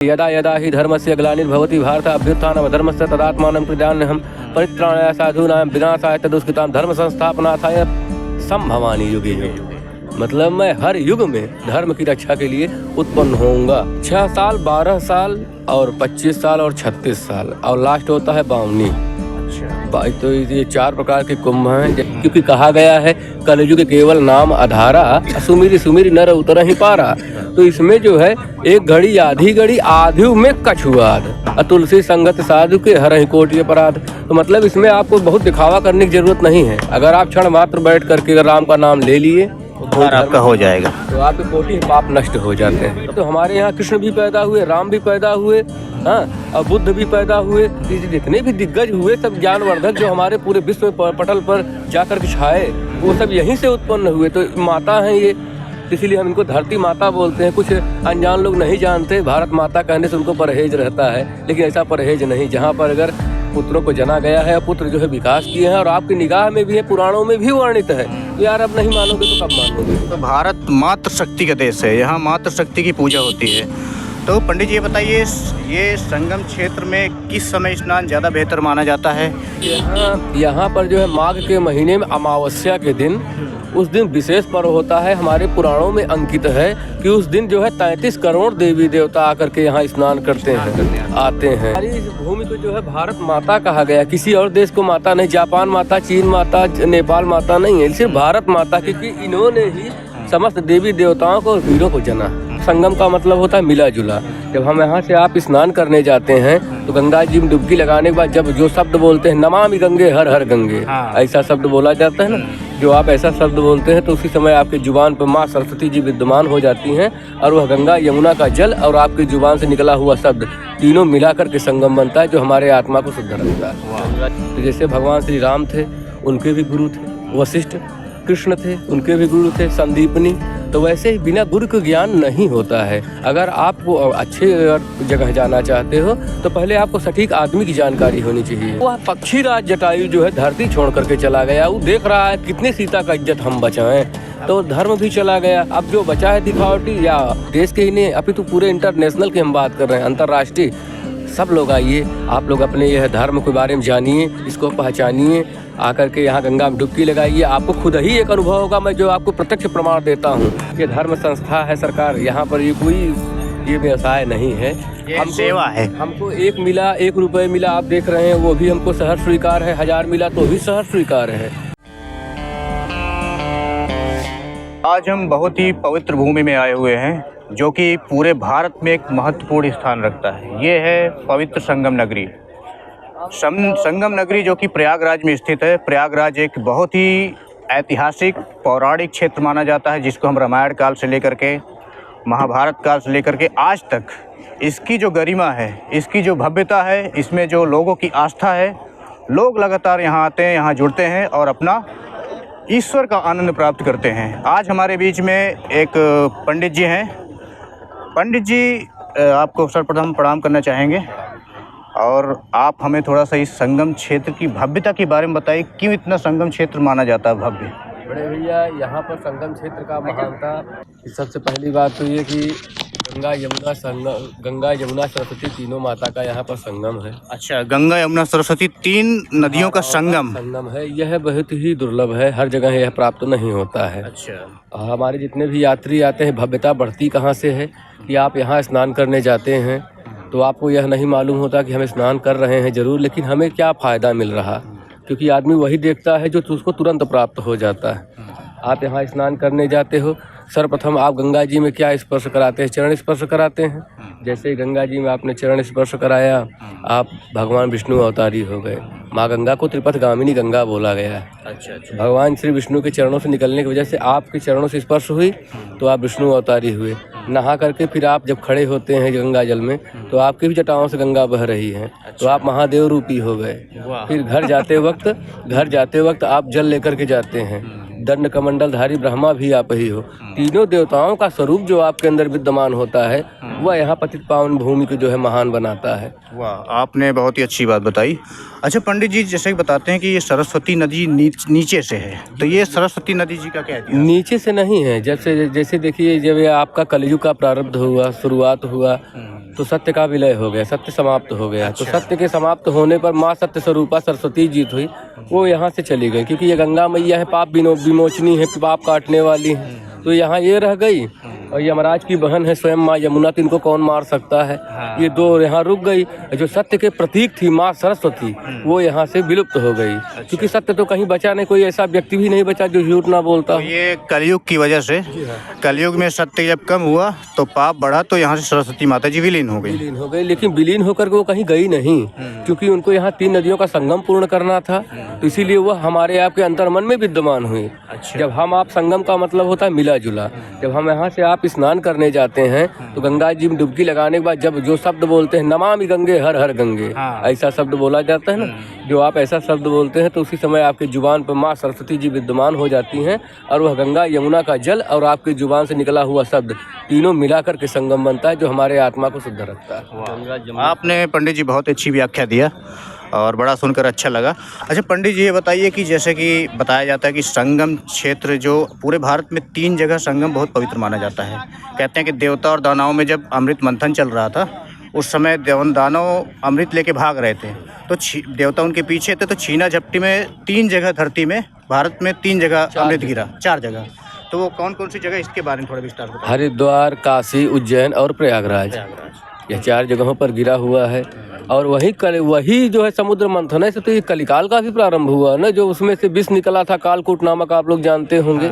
यदा यदा हि धर्मस्य ग्लानिर्भवति भारत अभ्युत्थानमधर्मस्य तदात्मानं प्रजाम्यहं परित्राणाय साधूनां विनाशाय तदुष्कृतां धर्म संस्थापनार्थाय संभवामि युगे युगे। मतलब मैं हर युग में धर्म की रक्षा के लिए उत्पन्न होऊंगा। 6 साल, 12 साल और 25 साल और 36 साल और लास्ट होता है 52। तो ये 4 प्रकार के कुंभ हैं, क्योंकि कहा गया है कलयुग केवल नाम आधारा, सुमिर सुमिर नर उतर ही पारा। तो इसमें जो है एक घड़ी आधी घड़ी आधु में कछुआद, तुलसी संगत साधु के हरहि कोटि अपराध। तो मतलब इसमें आपको बहुत दिखावा करने की जरूरत नहीं है। अगर आप क्षण मात्र बैठ करके अगर राम का नाम ले लिए तो आपका हो जाएगा, तो आपके कोटि पाप नष्ट हो जाते हैं। तो हमारे यहाँ कृष्ण भी पैदा हुए, राम भी पैदा हुए, हाँ, और बुद्ध भी पैदा हुए। जितने भी दिग्गज हुए सब ज्ञानवर्धक जो हमारे पूरे विश्व पटल पर जाकर के छाए, वो सब यहीं से उत्पन्न हुए। तो माता हैं ये, इसीलिए हम इनको धरती माता बोलते हैं। कुछ अनजान लोग नहीं जानते, भारत माता कहने से उनको परहेज रहता है, लेकिन ऐसा परहेज नहीं। जहाँ पर अगर पुत्रों को जना गया है, पुत्र जो है विकास किए हैं और आपकी निगाह में भी है, पुराणों में भी वर्णित है। तो यार अब नहीं मानोगे तो कब मानोगे। तो भारत मातृ शक्ति का देश है, यहाँ मातृ शक्ति की पूजा होती है। तो पंडित जी ये बताइए, ये संगम क्षेत्र में किस समय स्नान ज़्यादा बेहतर माना जाता है? यहाँ पर जो है माघ के महीने में अमावस्या के दिन, उस दिन विशेष पर्व होता है। हमारे पुराणों में अंकित है कि उस दिन जो है 33 करोड़ देवी देवता आकर के यहाँ स्नान करते हैं, आते हैं। हमारी इस भूमि को जो है भारत माता कहा गया, किसी और देश को माता नहीं। जापान माता, चीन माता, नेपाल माता नहीं है, सिर्फ भारत माता, क्योंकि इन्होंने ही समस्त देवी देवताओं को और वीरों को जना। संगम का मतलब होता है मिला जुला। जब हम यहाँ से आप स्नान करने जाते हैं तो गंगा जी में डुबकी लगाने के बाद जब जो शब्द बोलते हैं नमामि गंगे हर हर गंगे, ऐसा शब्द बोला जाता है ना, जो आप ऐसा शब्द बोलते हैं तो उसी समय आपके जुबान पर माँ सरस्वती जी विद्यमान हो जाती हैं और वह गंगा यमुना का जल और आपकी जुबान से निकला हुआ शब्द तीनों मिलाकर के संगम बनता है, जो हमारे आत्मा को शुद्ध रखता है। तो जैसे भगवान श्री राम थे, उनके भी गुरु थे वशिष्ठ, कृष्ण थे, उनके भी गुरु थे संदीपनी। तो वैसे ही बिना गुरु के ज्ञान नहीं होता है। अगर आप अच्छे जगह जाना चाहते हो तो पहले आपको सटीक आदमी की जानकारी होनी चाहिए। वह पक्षी राज जटायु जो है धरती छोड़ करके चला गया, वो देख रहा है कितनी सीता का इज्जत हम बचाएं, तो धर्म भी चला गया। अब जो बचा है दिखावटी, या देश के ही नहीं अभी तो पूरे इंटरनेशनल की हम बात कर रहे हैं, अंतर्राष्ट्रीय। सब लोग आइए, आप लोग अपने यह धर्म के बारे में जानिए, इसको पहचानिए, आकर के यहाँ गंगा में डुबकी लगाइए। आपको खुद ही एक अनुभव होगा, मैं जो आपको प्रत्यक्ष प्रमाण देता हूँ। ये धर्म संस्था है सरकार, यहाँ पर ये कोई ये व्यवसाय नहीं है, हम सेवा है। हमको 1 मिला, 1 रुपये मिला, आप देख रहे हैं, वो भी हमको सहर्ष स्वीकार है। 1000 मिला तो भी सहर्ष स्वीकार है। आज हम बहुत ही पवित्र भूमि में आए हुए हैं, जो कि पूरे भारत में एक महत्वपूर्ण स्थान रखता है। ये है पवित्र संगम नगरी। संगम नगरी जो कि प्रयागराज में स्थित है। प्रयागराज एक बहुत ही ऐतिहासिक पौराणिक क्षेत्र माना जाता है, जिसको हम रामायण काल से लेकर के महाभारत काल से लेकर के आज तक इसकी जो गरिमा है, इसकी जो भव्यता है, इसमें जो लोगों की आस्था है, लोग लगातार यहाँ आते हैं, यहाँ जुड़ते हैं और अपना ईश्वर का आनंद प्राप्त करते हैं। आज हमारे बीच में एक पंडित जी हैं। पंडित जी, आपको सर्वप्रथम प्रणाम करना चाहेंगे और आप हमें थोड़ा सा इस संगम क्षेत्र की भव्यता के बारे में बताइए। क्यों इतना संगम क्षेत्र माना जाता है भव्य? बड़े भैया, यहाँ पर संगम क्षेत्र का महानता, सबसे पहली बात तो ये कि गंगा यमुना सरस्वती तीनों माता का यहाँ पर संगम है। अच्छा, गंगा यमुना सरस्वती 3 नदियों का संगम है। यह बहुत ही दुर्लभ है, हर जगह यह प्राप्त नहीं होता है। अच्छा, हमारे जितने भी यात्री आते हैं, भव्यता बढ़ती कहाँ से है कि आप यहाँ स्नान करने जाते हैं तो आपको यह नहीं मालूम होता कि हम स्नान कर रहे हैं जरूर, लेकिन हमें क्या फ़ायदा मिल रहा, क्योंकि आदमी वही देखता है जो उसको तुरंत प्राप्त हो जाता है। आप यहाँ स्नान करने जाते हो, सर्वप्रथम आप गंगा जी में क्या स्पर्श कराते हैं? चरण स्पर्श कराते हैं। जैसे गंगा जी में आपने चरण स्पर्श कराया, आप भगवान विष्णु अवतारी हो गए। माँ गंगा को त्रिपथ गामिनी गंगा बोला गया है। अच्छा, भगवान श्री विष्णु के चरणों से निकलने की वजह से आपके चरणों से स्पर्श हुई तो आप विष्णु अवतारी हुए। नहा करके फिर आप जब खड़े होते हैं गंगा जल में तो आपकी भी जटाओं से गंगा बह रही है, तो आप महादेव रूपी हो गए। फिर घर जाते वक्त आप जल लेकर के जाते हैं। दंड कमंडलधारी ब्रह्मा भी आप ही हो। तीनों देवताओं का स्वरूप जो आपके अंदर विद्यमान होता है वह यहाँ पतित पावन भूमि को जो है महान बनाता है। वाह, आपने बहुत ही अच्छी बात बताई। अच्छा पंडित जी, जैसे कि बताते हैं कि ये सरस्वती नदी नीचे से है, तो ये सरस्वती नदी जी का क्या है? नीचे से नहीं है। जैसे देखिए, जब ये आपका कलयुग का प्रारब्ध हुआ, शुरुआत हुआ, तो सत्य का विलय हो गया, सत्य समाप्त हो गया। तो सत्य के समाप्त होने पर माँ सत्य स्वरूपा सरस्वती जीत हुई, वो यहाँ से चली गई, क्योंकि ये गंगा मैया है, पाप विमोचनी है, पाप काटने वाली है, तो यहाँ ये रह गई। और यमराज की बहन है स्वयं माँ यमुना, तो इनको कौन मार सकता है। ये दो यहाँ रुक गई। जो सत्य के प्रतीक थी माँ सरस्वती, वो यहाँ से विलुप्त हो गई, क्योंकि सत्य तो कहीं बचा नहीं, कोई ऐसा व्यक्ति भी नहीं बचा जो झूठ ना बोलता। तो ये कलयुग की वजह से, कलयुग में सत्य जब कम हुआ तो पाप बढ़ा, तो यहाँ से सरस्वती माता जी विलीन हो गई। लेकिन विलीन होकर वो कहीं गई नहीं, क्योंकि उनको यहाँ 3 नदियों का संगम पूर्ण करना था, तो इसीलिए वह हमारे आपके अंतर्मन में विद्यमान हुई। जब हम आप संगम का मतलब होता है मिला जुला। जब हम यहाँ से आप स्नान करने जाते हैं तो गंगा जी में डुबकी लगाने के बाद जब जो शब्द बोलते हैं नमामि गंगे हर हर गंगे, ऐसा शब्द बोला जाता है ना, जो आप ऐसा शब्द बोलते हैं तो उसी समय आपके जुबान पर माँ सरस्वती जी विद्यमान हो जाती हैं, और वह गंगा यमुना का जल और आपके जुबान से निकला हुआ शब्द तीनों मिलाकर के संगम बनता है, जो हमारे आत्मा को शुद्ध रखता है। आपने पंडित जी बहुत अच्छी व्याख्या दिया और बड़ा सुनकर अच्छा लगा। अच्छा पंडित जी, ये बताइए कि जैसे कि बताया जाता है कि संगम क्षेत्र जो पूरे भारत में 3 जगह संगम बहुत पवित्र माना जाता है। कहते हैं कि देवता और दानवों में जब अमृत मंथन चल रहा था, उस समय दानव अमृत लेके भाग रहे थे, तो देवता उनके पीछे थे, तो छीना झपटी में 3 जगह धरती में, भारत में 3 जगह अमृत गिरा, 4 जगह। तो वो कौन कौन सी जगह, इसके बारे में थोड़ा विस्तार बताइए। हरिद्वार, काशी, उज्जैन और प्रयागराज, यह 4 जगहों पर गिरा हुआ है। और वही जो है समुद्र मंथन है, से तो ये कलिकाल का भी प्रारंभ हुआ ना, जो उसमें से विष निकला था कालकूट नामक, आप लोग जानते होंगे।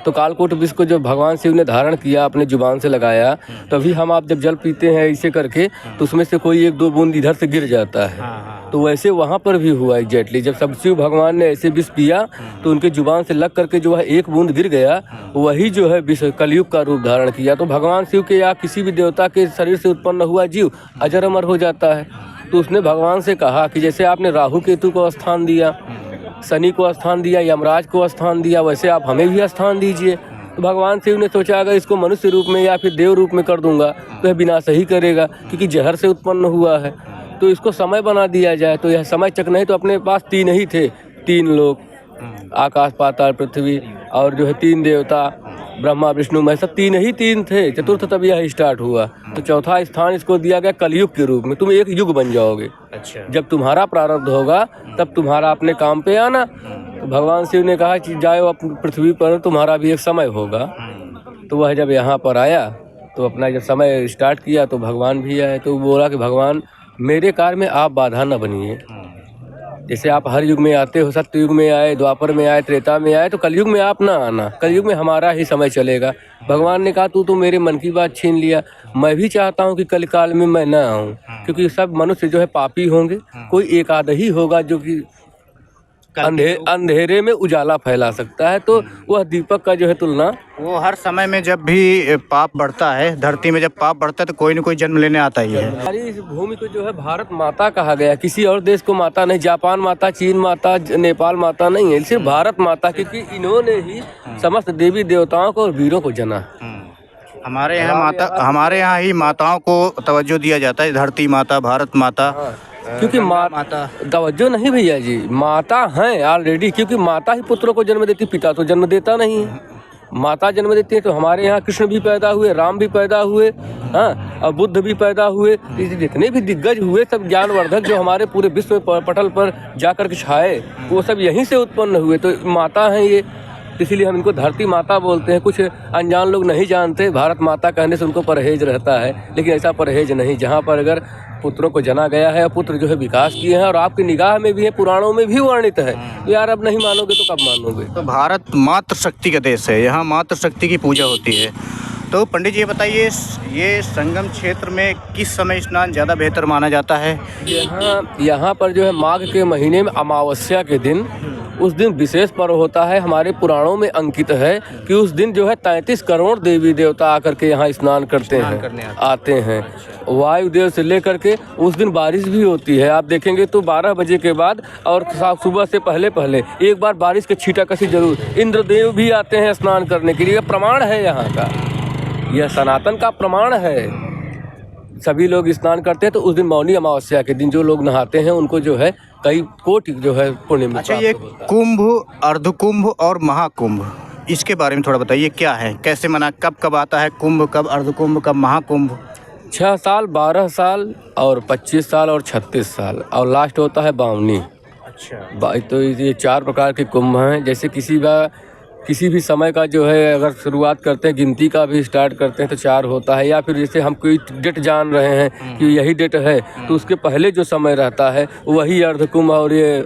तो कालकूट विष को जो भगवान शिव ने धारण किया, अपने जुबान से लगाया, तभी हम आप जब जल पीते हैं ऐसे करके, तो उसमें से कोई 1-2 बूंद इधर से गिर जाता है। तो वैसे वहाँ पर भी हुआ एग्जैक्टली। जब सब शिव भगवान ने ऐसे विष पिया तो उनके जुबान से लग करके जो है 1 बूंद गिर गया, वही जो है विष कलयुग का रूप धारण किया। तो भगवान शिव के या किसी भी देवता के शरीर से उत्पन्न हुआ जीव अजर अमर हो जाता है। तो उसने भगवान से कहा कि जैसे आपने राहु केतु को स्थान दिया, शनि को स्थान दिया, यमराज को स्थान दिया, वैसे आप हमें भी स्थान दीजिए। तो भगवान शिव ने सोचा अगर इसको मनुष्य रूप में या फिर देव रूप में कर दूंगा तो यह विनाश ही करेगा, क्योंकि जहर से उत्पन्न हुआ है। तो इसको समय बना दिया जाए। तो यह समय चक नहीं, तो अपने पास 3 ही थे, 3 लोग, आकाश पाताल पृथ्वी, और जो है 3 देवता ब्रह्मा विष्णु महेश, 3 थे। चतुर्थ तब यह स्टार्ट हुआ, तो चौथा स्थान इसको दिया गया कलयुग के रूप में। तुम एक युग बन जाओगे। अच्छा, जब तुम्हारा प्रारब्ध होगा तब तुम्हारा अपने काम पे आना। तो भगवान शिव ने कहा कि जाओ अपनी पृथ्वी पर, तुम्हारा भी एक समय होगा। तो वह जब यहाँ पर आया तो अपना जब समय स्टार्ट किया तो भगवान भी आए। तो बोला कि भगवान मेरे कार्य में आप बाधा न बनिए। जैसे आप हर युग में आते हो, सत्य युग में आए, द्वापर में आए, त्रेता में आए, तो कलयुग में आप ना आना, कलयुग में हमारा ही समय चलेगा। भगवान ने कहा तू तो मेरे मन की बात छीन लिया, मैं भी चाहता हूँ कि कलिकाल में मैं ना आऊँ, क्योंकि सब मनुष्य जो है पापी होंगे, कोई एक आध ही होगा जो कि अंधेरे में उजाला फैला सकता है। तो वह दीपक का जो है तुलना, वो हर समय में जब भी पाप बढ़ता है, धरती में जब पाप बढ़ता है तो कोई न कोई जन्म लेने आता ही है। हमारी इस भूमि को जो है भारत माता कहा गया, किसी और देश को माता नहीं, जापान माता, चीन माता, नेपाल माता नहीं है, सिर्फ भारत माता, क्योंकि इन्होंने ही समस्त देवी देवताओं को और वीरों को जना। हमारे यहाँ ही माताओं को तवज्जो दिया जाता है, धरती माता, भारत माता, क्योंकि माता तवज्जो नहीं भैया जी, माता हैं ऑलरेडी, क्योंकि माता ही पुत्रों को जन्म देती, पिता तो जन्म देता नहीं है, माता जन्म देती है। तो हमारे यहाँ कृष्ण भी पैदा हुए, राम भी पैदा हुए, हाँ, और बुद्ध भी पैदा हुए, जितने भी दिग्गज हुए सब ज्ञानवर्धक जो हमारे पूरे विश्व पटल पर जाकर के छाए, वो सब यहीं से उत्पन्न हुए। तो माता हैं ये, इसीलिए हम इनको धरती माता बोलते हैं। कुछ अनजान लोग नहीं जानते, भारत माता कहने से उनको परहेज रहता है, लेकिन ऐसा परहेज नहीं। जहाँ पर अगर पुत्रों को जना गया है, पुत्र जो है विकास किए हैं, और आपकी निगाह में भी है, पुराणों में भी वर्णित है, तो यार अब नहीं मानोगे तो कब मानोगे। तो भारत मातृ शक्ति का देश है, यहाँ मातृ शक्ति की पूजा होती है। तो पंडित जी ये बताइए, ये संगम क्षेत्र में किस समय स्नान ज़्यादा बेहतर माना जाता है? यहाँ पर जो है माघ के महीने में अमावस्या के दिन उस दिन विशेष पर्व होता है, हमारे पुराणों में अंकित है कि उस दिन जो है 33 करोड़ देवी देवता आकर के यहाँ स्नान करते हैं, आते हैं। वायुदेव से लेकर के उस दिन बारिश भी होती है। आप देखेंगे तो 12 बजे के बाद और सुबह से पहले पहले एक बार बारिश के छींटाकशी जरूर। इंद्रदेव भी आते हैं स्नान करने के लिए, यह प्रमाण है यहाँ का, यह सनातन का प्रमाण है। सभी लोग स्नान करते हैं तो उस दिन मौनी अमावस्या के दिन जो लोग नहाते हैं उनको जो है कई कोटि जो है पुण्य मिलता है। अच्छा, ये कुंभ, अर्धकुंभ और महाकुंभ, इसके बारे में थोड़ा बताइए, क्या है, कैसे मना, कब कब आता है कुंभ, कब अर्धकुंभ, कब महाकुंभ? 6 साल, 12 साल और 25 साल और 36 साल और लास्ट होता है बावनी। अच्छा, तो ये 4 प्रकार के कुंभ हैं। जैसे किसी भी समय का जो है अगर शुरुआत करते हैं, गिनती का भी स्टार्ट करते हैं तो 4 होता है, या फिर जैसे हम कोई डेट जान रहे हैं कि यही डेट है तो उसके पहले जो समय रहता है वही अर्धकुंभ और ये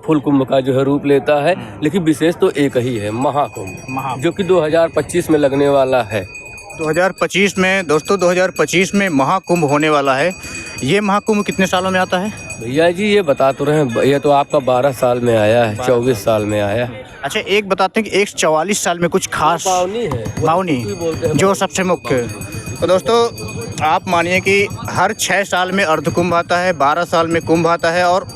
फुल कुंभ का जो है रूप लेता है। लेकिन विशेष तो एक ही है, महाकुंभ, जो कि 2025 में लगने वाला है। 2025 में दोस्तों, 2025 में महाकुंभ होने वाला है। ये महाकुंभ कितने सालों में आता है भैया जी? ये बता तो रहे हैं, ये तो आपका 12 साल में आया है, 24 साल में आया। अच्छा, एक बताते हैं कि 144 साल में कुछ खास बावनी है, बावनी जो सबसे मुख्य। तो दोस्तों, आप मानिए कि हर 6 साल में अर्धकुंभ आता है, 12 साल में कुंभ आता है और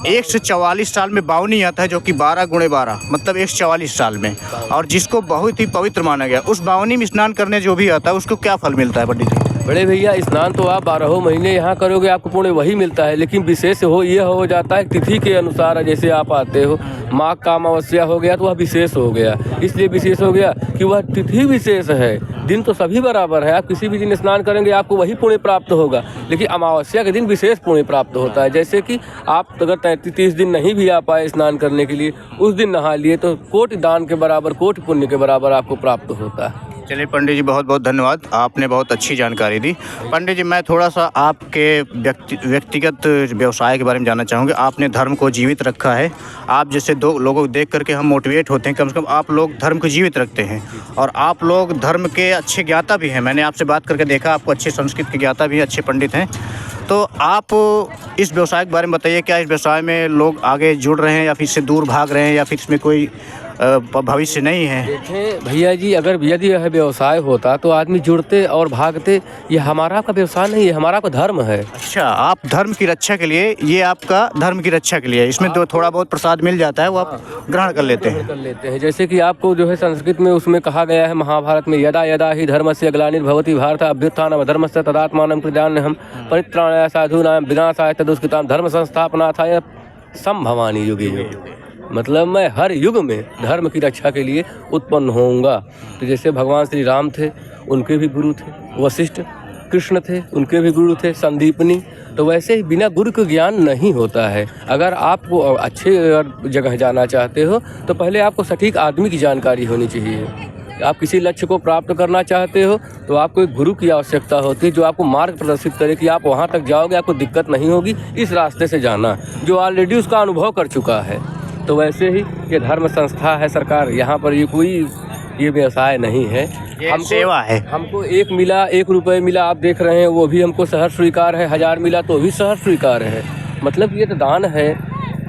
144 साल में बावनी आता है, जो कि 12 × 12 मतलब 144 साल में, और जिसको बहुत ही पवित्र माना गया। उस बावनी में स्नान करने जो भी आता है उसको क्या फल मिलता है पंडित जी? बड़े भैया, स्नान तो आप 12 महीने यहाँ करोगे, आपको पुण्य वही मिलता है, लेकिन विशेष ये हो जाता है तिथि के अनुसार। जैसे आप आते हो, माघ का अमावस्या हो गया तो वह विशेष हो गया। इसलिए विशेष हो गया कि वह तिथि विशेष है, दिन तो सभी बराबर है। आप किसी भी दिन स्नान करेंगे आपको वही पुण्य प्राप्त होगा, लेकिन अमावस्या के दिन विशेष पुण्य प्राप्त होता है। जैसे कि आप अगर 33 दिन नहीं भी आ पाए स्नान करने के लिए, उस दिन नहा लिए तो कोटि दान के बराबर, कोटि पुण्य के बराबर आपको प्राप्त होता है। चलिए पंडित जी, बहुत बहुत धन्यवाद, आपने बहुत अच्छी जानकारी दी। पंडित जी, मैं थोड़ा सा आपके व्यक्तिगत व्यवसाय के बारे में जानना चाहूँगा। आपने धर्म को जीवित रखा है। आप जैसे 2 लोगों को देख करके हम मोटिवेट होते हैं, कम से कम आप लोग धर्म को जीवित रखते हैं और आप लोग धर्म के अच्छे ज्ञाता भी हैं। मैंने आपसे बात करके देखा, आपको अच्छे संस्कृत के ज्ञाता भी, अच्छे पंडित हैं। तो आप इस व्यवसाय के बारे में बताइए, क्या इस व्यवसाय में लोग आगे जुड़ रहे हैं या फिर इससे दूर भाग रहे हैं, या फिर इसमें कोई भविष्य नहीं है? देखें भैया जी, अगर यदि यह व्यवसाय होता तो आदमी जुड़ते और भागते। ये हमारा का व्यवसाय नहीं है, हमारा का धर्म है। अच्छा, आप धर्म की रक्षा के लिए, ये आपका धर्म की रक्षा के लिए, इसमें तो थोड़ा बहुत प्रसाद मिल जाता है, वो आप ग्रहण कर लेते हैं। जैसे कि आपको जो है संस्कृत में उसमें कहा गया है, महाभारत में, यदा यदा ही धर्मस्य ग्लानिर्भवति भारत अभ्युत्थानम् धर्मस्य तदात्मानं प्रजान्यहं परित्राणाय साधूनां विनाशाय तदुष्कृतां धर्म संस्थापनार्थाय संभवामि युगे युगे। मतलब मैं हर युग में धर्म की रक्षा के लिए उत्पन्न होऊंगा। तो जैसे भगवान श्री राम थे, उनके भी गुरु थे वशिष्ठ, कृष्ण थे, उनके भी गुरु थे संदीपनी। तो वैसे ही बिना गुरु के ज्ञान नहीं होता है। अगर आपको अच्छे जगह जाना चाहते हो तो पहले आपको सटीक आदमी की जानकारी होनी चाहिए। आप किसी लक्ष्य को प्राप्त करना चाहते हो तो आपको एक गुरु की आवश्यकता होती है, जो आपको मार्ग प्रदर्शित करे कि आप वहाँ तक जाओगे, आपको दिक्कत नहीं होगी, इस रास्ते से जाना, जो ऑलरेडी उसका अनुभव कर चुका है। तो वैसे ही ये धर्म संस्था है सरकार, यहाँ पर ये कोई ये व्यवसाय नहीं है, हमको सेवा है। हमको 1 मिला, 1 रुपये मिला, आप देख रहे हैं, वो भी हमको सहर्ष स्वीकार है। 1000 मिला तो भी सहर्ष स्वीकार है। मतलब ये तो दान है,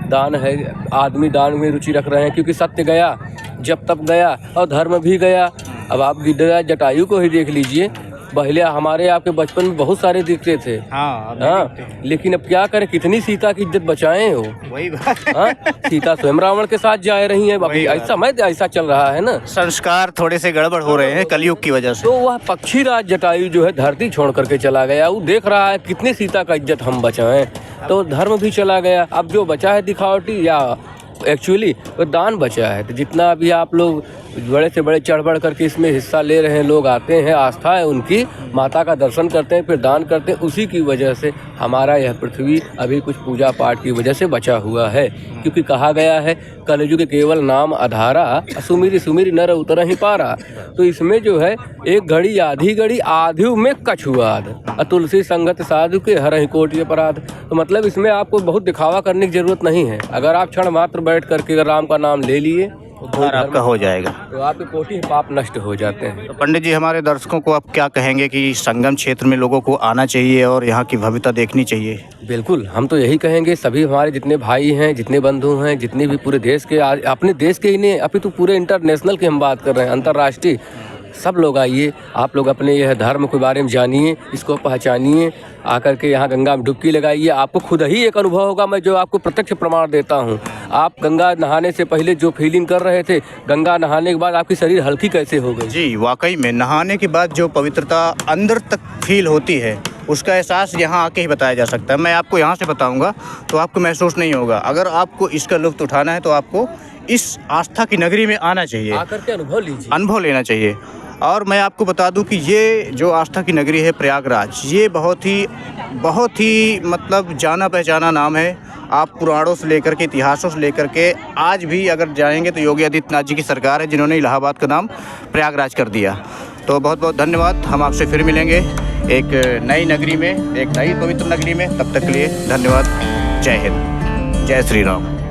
दान है। आदमी दान में रुचि रख रहे हैं, क्योंकि सत्य गया, जब तब गया और धर्म भी गया। अब आप गिद्धरा जटायु को ही देख लीजिए, पहले हमारे आपके बचपन में बहुत सारे दिखते थे। हाँ, लेकिन अब क्या करें, कितनी सीता की इज्जत बचाएं हो। वही बात। हाँ, सीता स्वयं रावण के साथ जा रही है। ऐसा मैं ऐसा चल रहा है ना, संस्कार थोड़े से गड़बड़ हो रहे हैं कलयुग की वजह से। तो वह पक्षीराज जटायु जो है धरती छोड़ करके चला गया। वो देख रहा है कितनी सीता का इज्जत हम बचाएं, तो धर्म भी चला गया। अब जो बचा है दिखावटी या एक्चुअली वो दान बचा है। तो जितना भी आप लोग बड़े से बड़े चढ़ बढ़ करके इसमें हिस्सा ले रहे हैं, लोग आते हैं, आस्था है उनकी, माता का दर्शन करते हैं, फिर दान करते हैं, उसी की वजह से हमारा यह पृथ्वी अभी कुछ पूजा पाठ की वजह से बचा हुआ है। क्योंकि कहा गया है, कलयुग केवल नाम आधारा, सुमिरि सुमिरि नर उतर ही पारा। तो इसमें जो है एक घड़ी आधी घड़ी, आधु में कछुआद, तुलसी संगत साधु के हर ही कोटि अपराध। तो मतलब इसमें आपको बहुत दिखावा करने की जरूरत नहीं है। अगर आप क्षण मात्र बैठ करके राम का नाम ले लिए, उद्धार आपका हो जाएगा। तो आपके कोटि पाप नष्ट हो जाते हैं। तो पंडित जी, हमारे दर्शकों को आप क्या कहेंगे कि संगम क्षेत्र में लोगों को आना चाहिए और यहाँ की भव्यता देखनी चाहिए? बिल्कुल, हम तो यही कहेंगे, सभी हमारे जितने भाई हैं, जितने बंधु हैं, जितने भी पूरे देश के, अपने देश के ही नहीं, अभी तो पूरे इंटरनेशनल की हम बात कर रहे हैं, अंतर्राष्ट्रीय, सब लोग आइए, आप लोग अपने यह धर्म के बारे में जानिए, इसको पहचानिए, आकर के यहाँ गंगा में डुबकी लगाइए। आपको खुद ही एक अनुभव होगा, मैं जो आपको प्रत्यक्ष प्रमाण देता हूँ। आप गंगा नहाने से पहले जो फीलिंग कर रहे थे, गंगा नहाने के बाद आपकी शरीर हल्की कैसे हो गई। जी, वाकई में नहाने के बाद जो पवित्रता अंदर तक फील होती है, उसका एहसास यहाँ आके ही बताया जा सकता है। मैं आपको यहाँ से बताऊँगा तो आपको महसूस नहीं होगा। अगर आपको इसका लुत्फ़ उठाना है तो आपको इस आस्था की नगरी में आना चाहिए, आकर के अनुभव लीजिए, अनुभव लेना चाहिए। और मैं आपको बता दूं कि ये जो आस्था की नगरी है प्रयागराज, ये बहुत ही मतलब जाना पहचाना नाम है। आप पुराणों से लेकर के, इतिहासों से लेकर के आज भी अगर जाएंगे तो योगी आदित्यनाथ जी की सरकार है जिन्होंने इलाहाबाद का नाम प्रयागराज कर दिया। तो बहुत बहुत धन्यवाद। हम आपसे फिर मिलेंगे एक नई नगरी में, एक नई पवित्र नगरी में। तब तक के लिए धन्यवाद। जय हिंद, जय श्री राम।